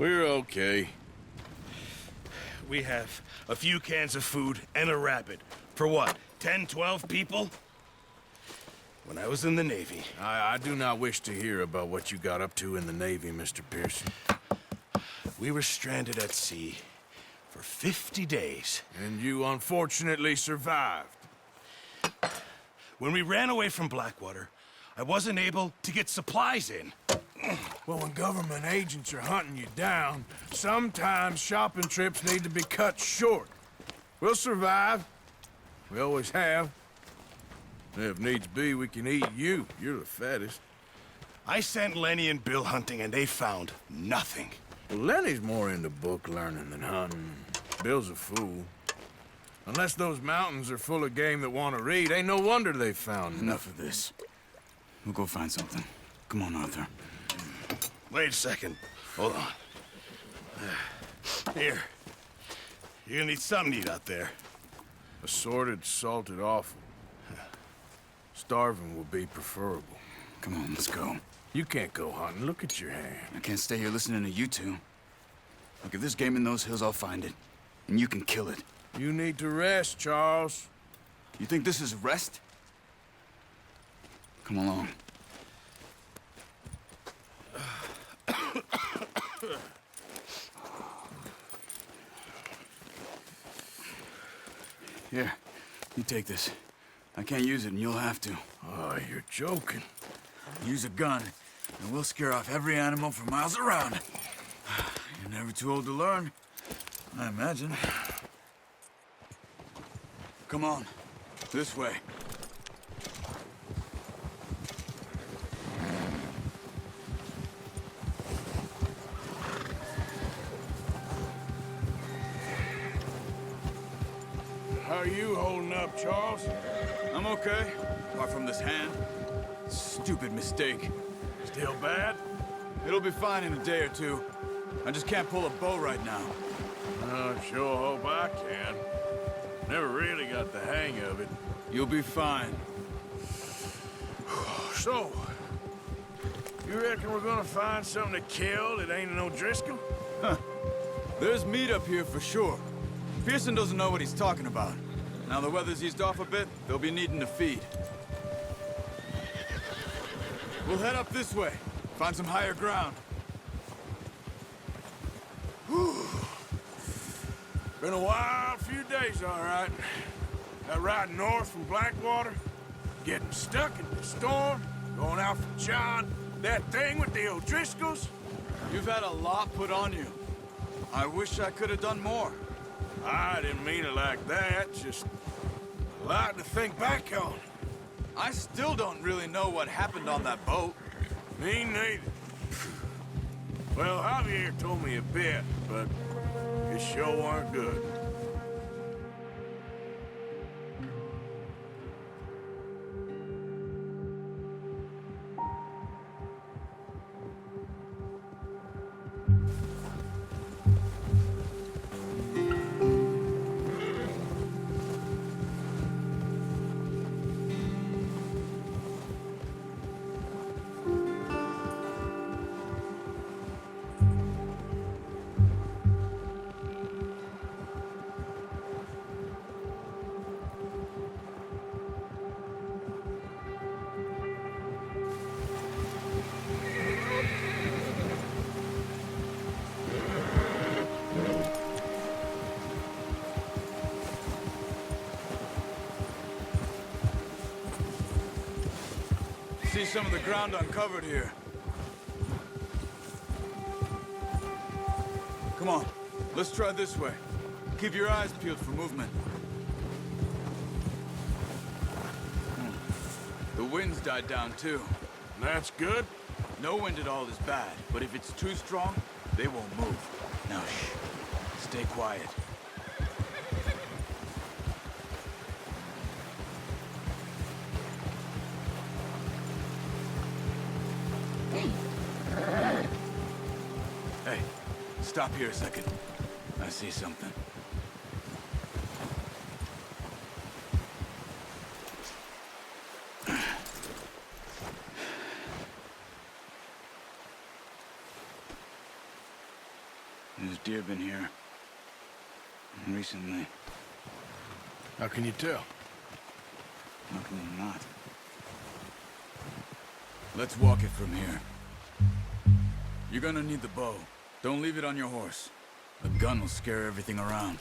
We're okay. We have a few cans of food and a rabbit. For what, 10, 12 people? When I was in the Navy... I do not wish to hear about what you got up to in the Navy, Mr. Pearson. We were stranded at sea for 50 days. And you unfortunately survived. When we ran away from Blackwater, I wasn't able to get supplies in. Well, when government agents are hunting you down, sometimes shopping trips need to be cut short. We'll survive. We always have. If needs be, we can eat you. You're the fattest. I sent Lenny and Bill hunting, and they found nothing. Well, Lenny's more into book learning than hunting. Bill's a fool. Unless those mountains are full of game that want to read, ain't no wonder they found Enough of this. We'll go find something. Come on, Arthur. Wait a second. Hold on. Here. You're gonna need something to eat out there. Assorted, salted offal. Starving will be preferable. Come on, let's go. You can't go hunting. Look at your hand. I can't stay here listening to you two. Look, if there's game in those hills, I'll find it. And you can kill it. You need to rest, Charles. You think this is rest? Come along. Here, you take this. I can't use it, and you'll have to. Oh, you're joking. Use a gun, and we'll scare off every animal for miles around. You're never too old to learn, I imagine. Come on, this way. How are you holding up, Charles? I'm okay, apart from this hand. Stupid mistake. Still bad? It'll be fine in a day or two. I just can't pull a bow right now. I sure hope I can. Never really got the hang of it. You'll be fine. So, you reckon we're gonna find something to kill that ain't no Driscoll? There's meat up here for sure. Pearson doesn't know what he's talking about. Now the weather's eased off a bit, they'll be needing to feed. We'll head up this way. Find some higher ground. Whew. Been a wild few days, all right. That ride north from Blackwater, getting stuck in the storm, going out for John, that thing with the O'Driscolls. You've had a lot put on you. I wish I could have done more. I didn't mean it like that, just a lot to think back on. I still don't really know what happened on that boat. Me neither. Well, Javier told me a bit, but it sure weren't good. See some of the ground uncovered here. Come on, let's try this way. Keep your eyes peeled for movement. The wind's died down too. That's good. No wind at all is bad, but if it's too strong, they won't move. Now shh, stay quiet. Hey, stop here a second. I see something. There's deer been here. Recently. How can you tell? How can you not? Let's walk it from here. You're gonna need the bow. Don't leave it on your horse. A gun will scare everything around.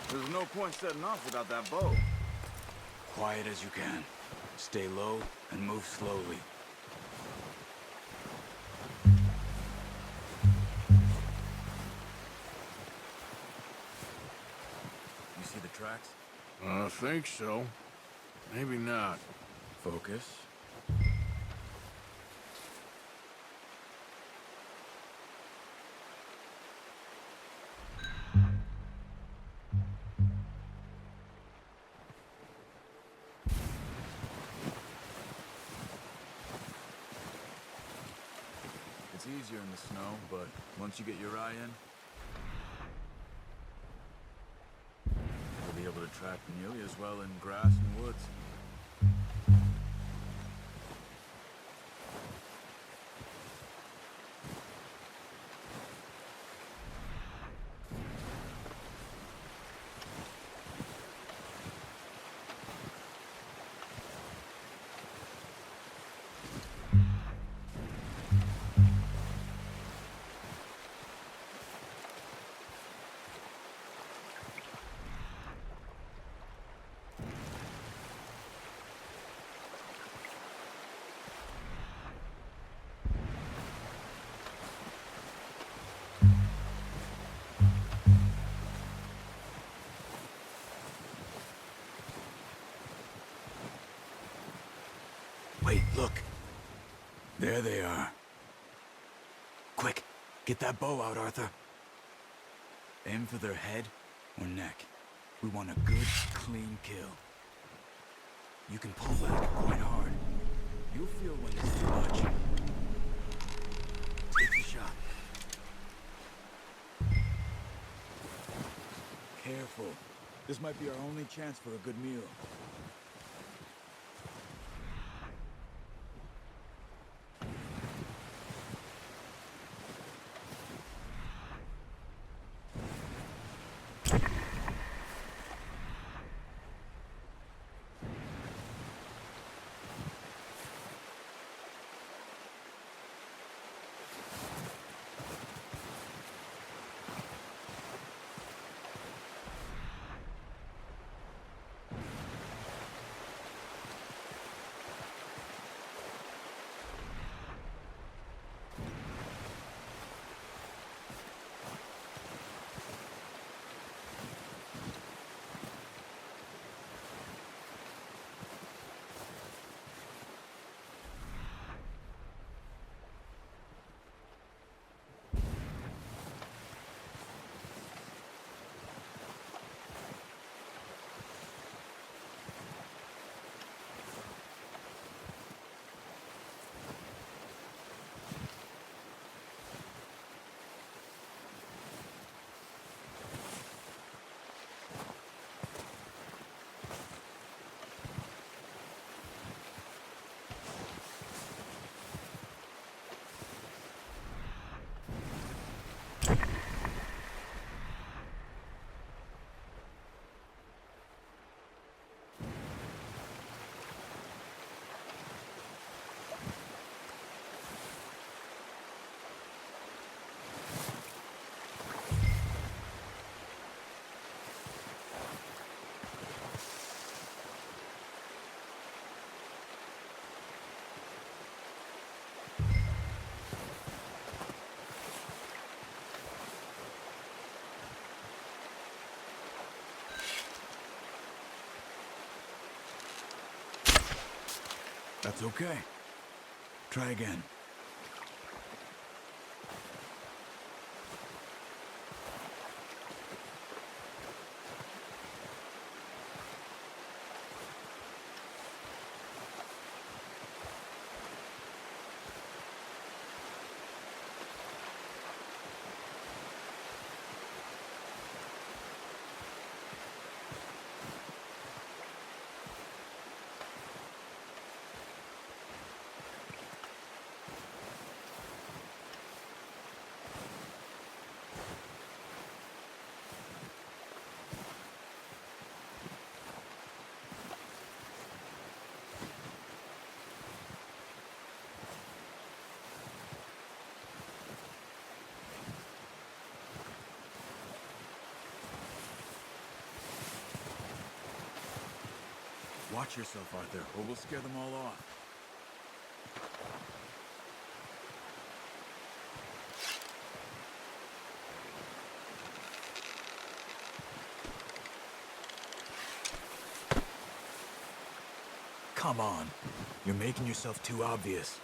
There's no point setting off without that bow. Quiet as you can. Stay low and move slowly. You see the tracks? I think so. Maybe not. Focus. It's easier in the snow, but once you get your eye in, you'll be able to track nearly as well in grass and woods. Wait, look. There they are. Quick, get that bow out, Arthur. Aim for their head or neck. We want a good, clean kill. You can pull back quite hard. You'll feel when it's too much. Take the shot. Careful. This might be our only chance for a good meal. That's okay. Try again. Watch yourself, Arthur, or we'll scare them all off. Come on. You're making yourself too obvious.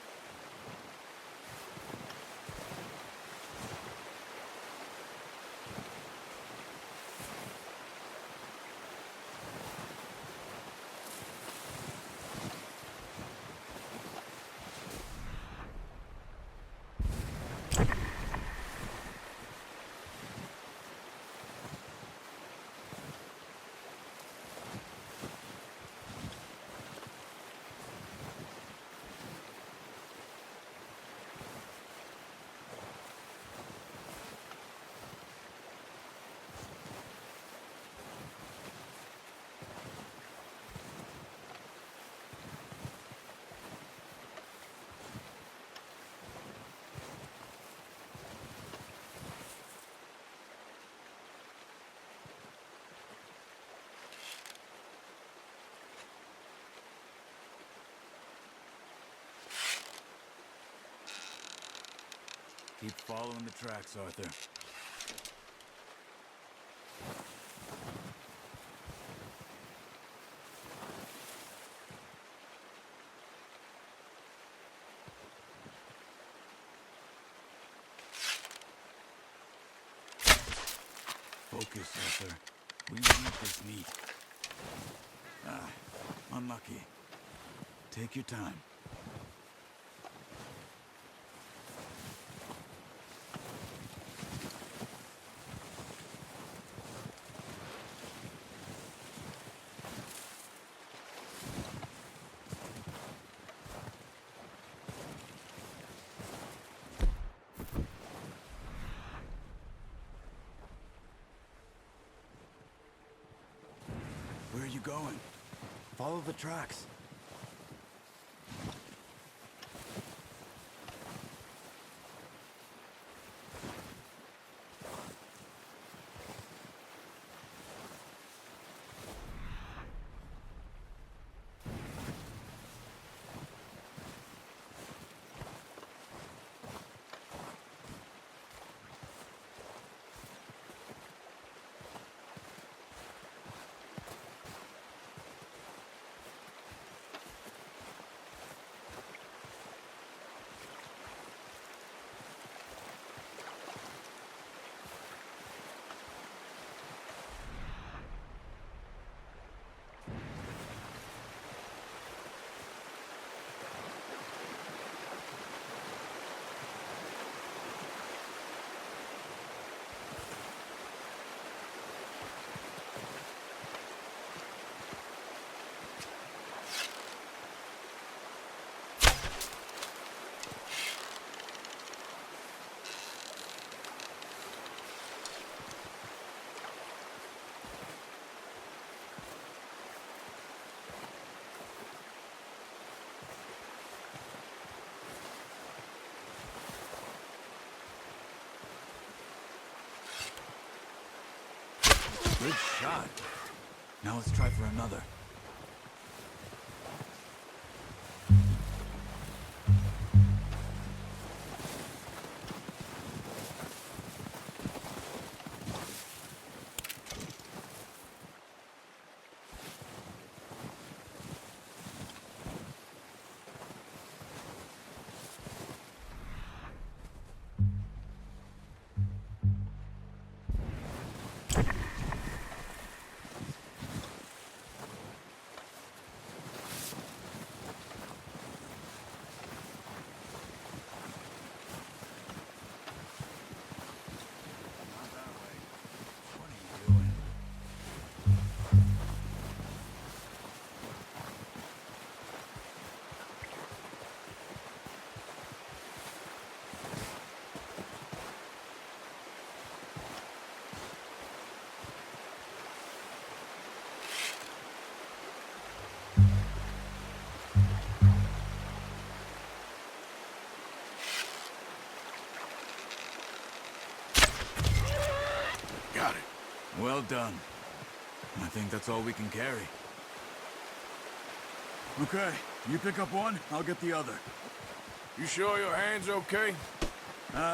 Keep following the tracks, Arthur. Focus, Arthur. We need this meat. Ah, unlucky. Take your time. Where are you going? Follow the tracks. Good shot. Now let's try for another. Got it. Well done. I think that's all we can carry. Okay, you pick up one, I'll get the other. You sure your hand's okay?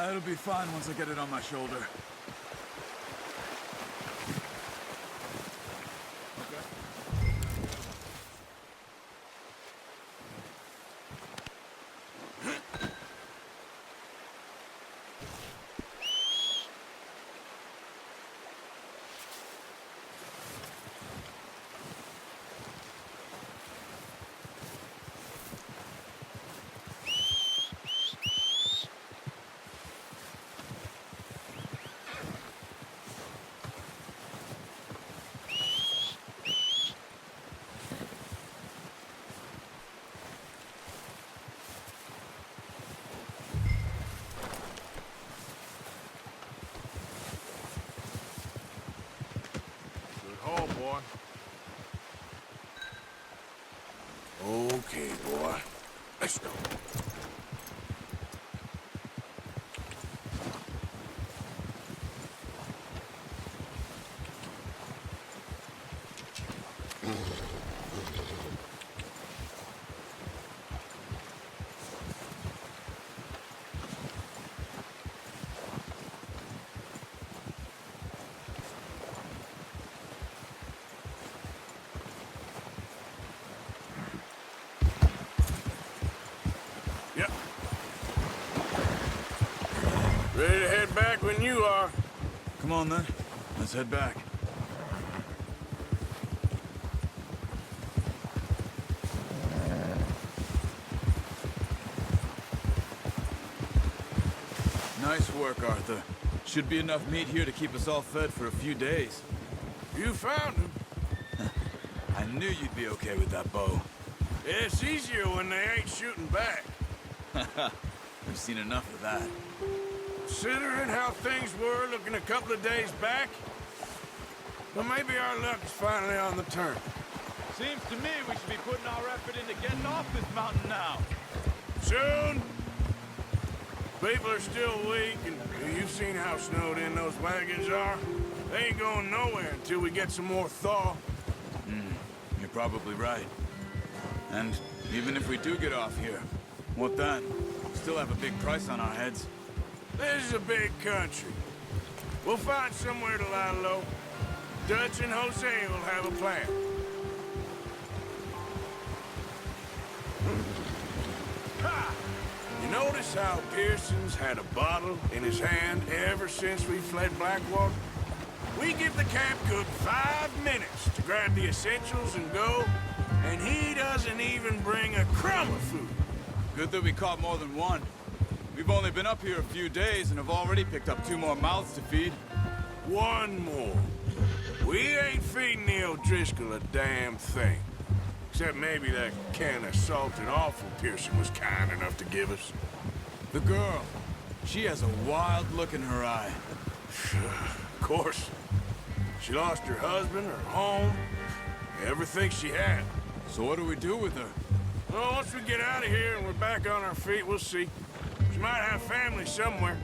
It'll be fine once I get it on my shoulder. Good haul, boy. Okay, boy. Let's go. Yep. Ready to head back when you are. Come on then, let's head back. Nice work, Arthur. Should be enough meat here to keep us all fed for a few days. You found him. I knew you'd be okay with that bow. It's easier when they ain't shooting back. We've seen enough of that. Considering how things were looking a couple of days back, well, maybe our luck is finally on the turn. Seems to me we should be putting our effort into getting off this mountain now. Soon. People are still weak, and you've seen how snowed in those wagons are. They ain't going nowhere until we get some more thaw. You're probably right. And even if we do get off here, what then? We still have a big price on our heads. This is a big country. We'll find somewhere to lie low. Dutch and Jose will have a plan. Ha! You notice how Pearson's had a bottle in his hand ever since we fled Blackwater? We give the camp cook 5 minutes to grab the essentials and go, and he doesn't even bring a crumb of food. Good that we caught more than one. We've only been up here a few days and have already picked up 2 more mouths to feed. One more. We ain't feeding the O'Driscoll a damn thing. Except maybe that can of salted offal Pearson was kind enough to give us. The girl, she has a wild look in her eye. Of course. She lost her husband, her home, everything she had. So what do we do with her? Well, once we get out of here and we're back on our feet, we'll see. She might have family somewhere.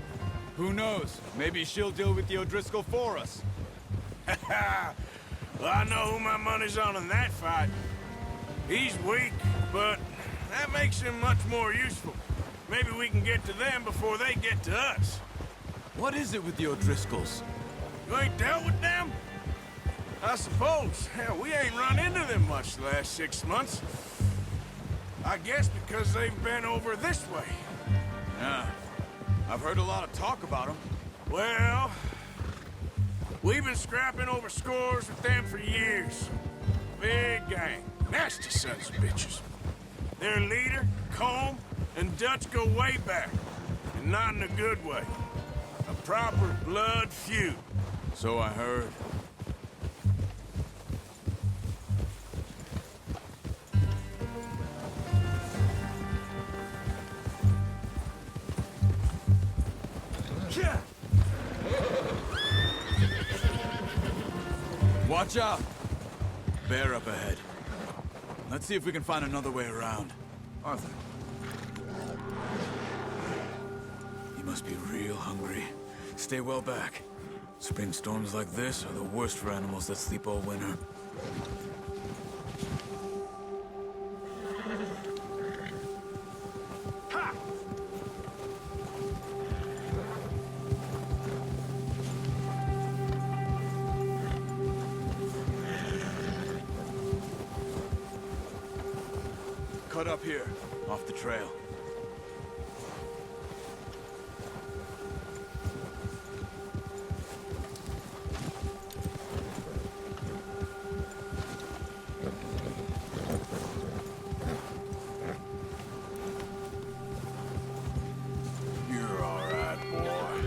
Who knows? Maybe she'll deal with the O'Driscoll for us. Well, I know who my money's on in that fight. He's weak, but that makes him much more useful. Maybe we can get to them before they get to us. What is it with the O'Driscolls? You ain't dealt with them? I suppose. Hell, we ain't run into them much the last 6 months. I guess because they've been over this way. Yeah. I've heard a lot of talk about them. Well, we've been scrapping over scores with them for years. Big gang. Nasty sons of bitches. Their leader, Combe, and Dutch go way back. And not in a good way. A proper blood feud. So I heard. Watch out! Bear up ahead. Let's see if we can find another way around. Arthur, You must be real hungry. Stay well back. Spring storms like this are the worst for animals that sleep all winter. cut up here, off the trail. You're all right, boy.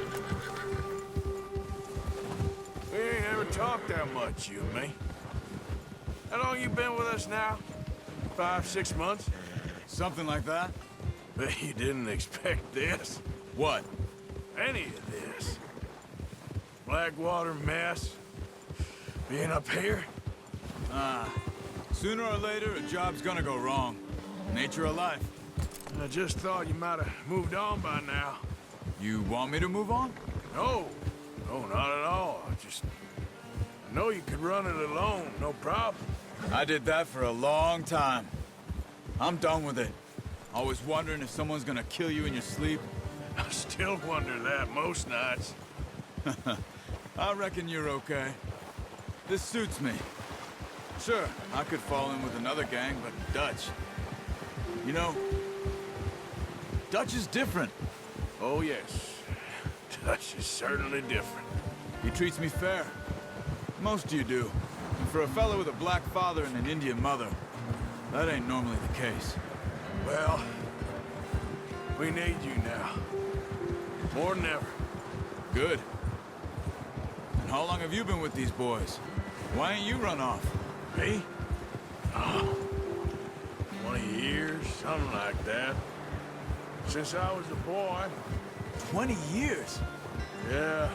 We ain't ever talked that much, you and me. How long you been with us now? 5, 6 months? Something like that? Bet you didn't expect this. What? Any of this. Blackwater mess. Being up here? Sooner or later, a job's gonna go wrong. Nature of life. I just thought you might have moved on by now. You want me to move on? No. No, not at all. I know you could run it alone, no problem. I did that for a long time. I'm done with it. Always wondering if someone's gonna kill you in your sleep. I still wonder that most nights. I reckon you're okay. This suits me. Sure, I could fall in with another gang, but Dutch... You know, Dutch is different. Oh, yes. Dutch is certainly different. He treats me fair. Most of you do. And for a fella with a black father and an Indian mother, that ain't normally the case. Well, we need you now. More than ever. Good. And how long have you been with these boys? Why ain't you run off? Me? Oh, 20 years, something like that. Since I was a boy. 20 years? Yeah.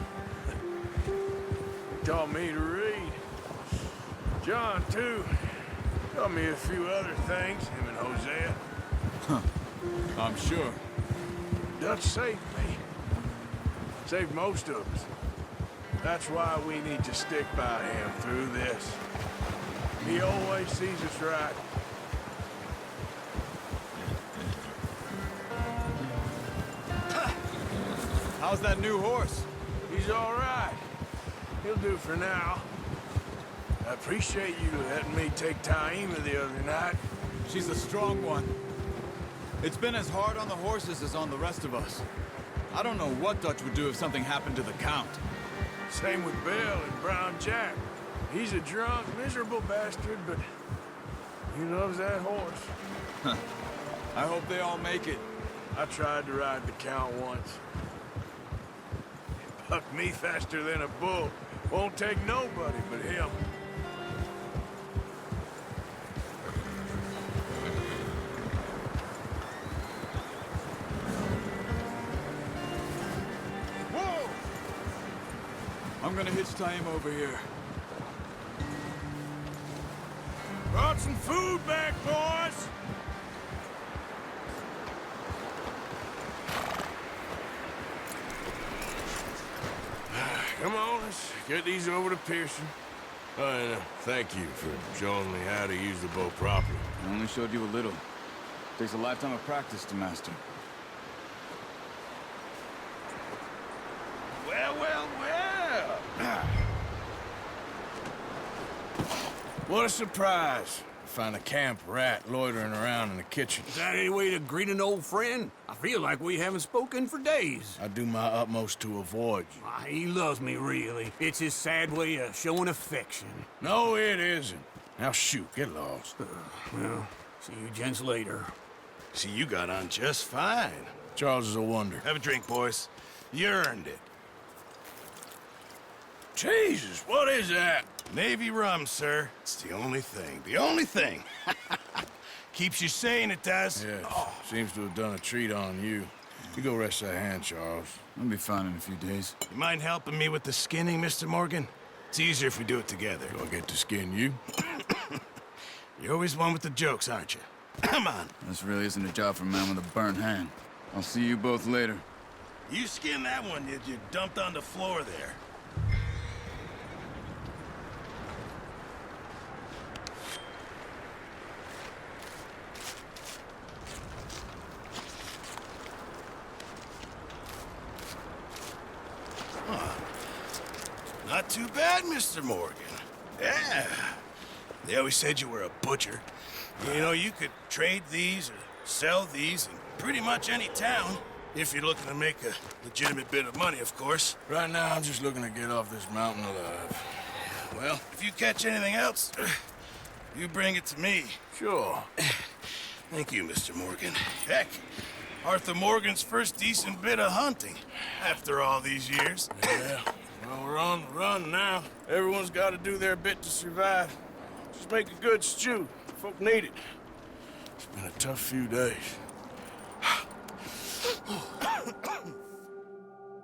Taught me to read. John, too. Taught me a few other things, him and Hosea. I'm sure. Dutch saved me. Saved most of us. That's why we need to stick by him through this. He always sees us right. How's that new horse? He's all right. He'll do for now. I appreciate you letting me take Taima the other night. She's a strong one. It's been as hard on the horses as on the rest of us. I don't know what Dutch would do if something happened to the Count. Same with Bill and Brown Jack. He's a drunk, miserable bastard, but he loves that horse. I hope they all make it. I tried to ride the Count once. He bucked me faster than a bull. Won't take nobody but him. Whoa! I'm gonna hitch Taima over here. Brought some food back, boys! Come on, let's get these over to Pearson. Oh, and thank you for showing me how to use the bow properly. I only showed you a little. Takes a lifetime of practice to master. Well, well, well! What a surprise. Find a camp rat loitering around in the kitchen. Is that any way to greet an old friend? I feel like we haven't spoken for days. I do my utmost to avoid you. Why, he loves me, really. It's his sad way of showing affection. No, it isn't. Now shoot, get lost. Well, see you gents later. See, you got on just fine. Charles is a wonder. Have a drink, boys. You earned it. Jesus, what is that? Navy rum, sir. It's the only thing. The only thing. Keeps you sane, it does. Yes, seems to have done a treat on you. You go rest that hand, Charles. I'll be fine in a few days. You mind helping me with the skinning, Mr. Morgan? It's easier if we do it together. Do I get to skin you? You're always one with the jokes, aren't you? Come on. This really isn't a job for a man with a burnt hand. I'll see you both later. You skin that one that you dumped on the floor there. Not too bad, Mr. Morgan. Yeah. They always said you were a butcher. You know, you could trade these or sell these in pretty much any town. If you're looking to make a legitimate bit of money, of course. Right now, I'm just looking to get off this mountain alive. Well, if you catch anything else, you bring it to me. Sure. Thank you, Mr. Morgan. Heck, Arthur Morgan's first decent bit of hunting after all these years. Yeah. Well, we're on the run now. Everyone's got to do their bit to survive. Just make a good stew. Folk need it. It's been a tough few days.